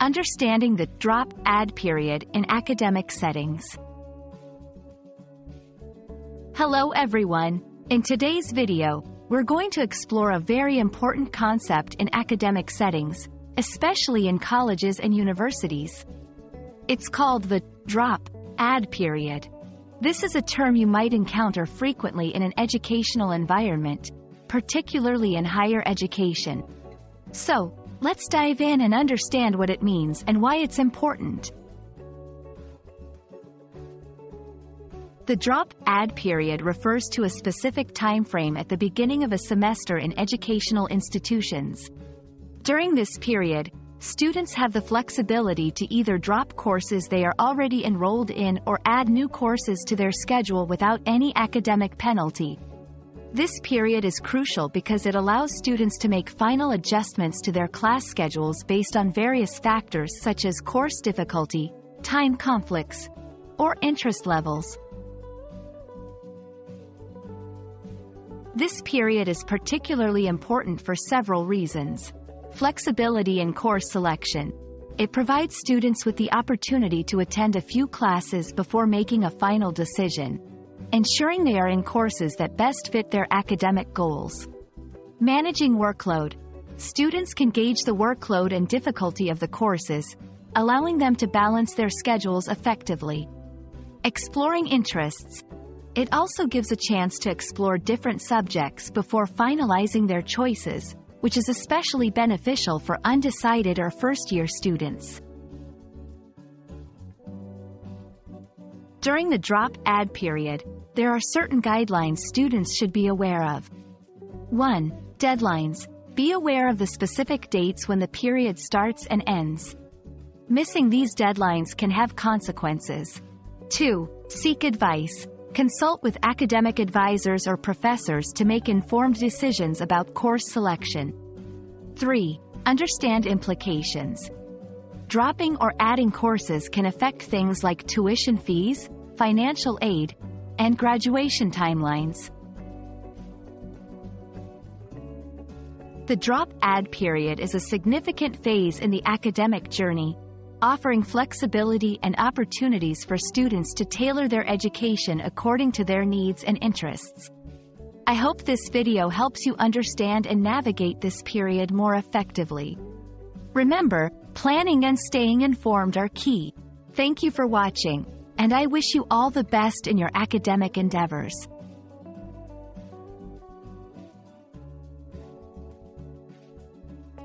Understanding the drop-add period in academic settings. Hello everyone. In today's video, we're going to explore a very important concept in academic settings, especially in colleges and universities. It's called the drop-add period. This is a term you might encounter frequently in an educational environment, particularly in higher education. So, let's dive in and understand what it means and why it's important. The drop-add period refers to a specific time frame at the beginning of a semester in educational institutions. During this period, students have the flexibility to either drop courses they are already enrolled in or add new courses to their schedule without any academic penalty. This period is crucial because it allows students to make final adjustments to their class schedules based on various factors such as course difficulty, time conflicts, or interest levels. This period is particularly important for several reasons. Flexibility in course selection. It provides students with the opportunity to attend a few classes before making a final decision, ensuring they are in courses that best fit their academic goals. Managing workload. Students can gauge the workload and difficulty of the courses, allowing them to balance their schedules effectively. Exploring interests. It also gives a chance to explore different subjects before finalizing their choices, which is especially beneficial for undecided or first-year students. During the drop-add period, there are certain guidelines students should be aware of. 1. Deadlines. Be aware of the specific dates when the period starts and ends. Missing these deadlines can have consequences. 2. Seek advice. Consult with academic advisors or professors to make informed decisions about course selection. 3. Understand implications. Dropping or adding courses can affect things like tuition fees, financial aid, and graduation timelines. The drop-add period is a significant phase in the academic journey, offering flexibility and opportunities for students to tailor their education according to their needs and interests. I hope this video helps you understand and navigate this period more effectively. Remember, planning and staying informed are key. Thank you for watching, and I wish you all the best in your academic endeavors.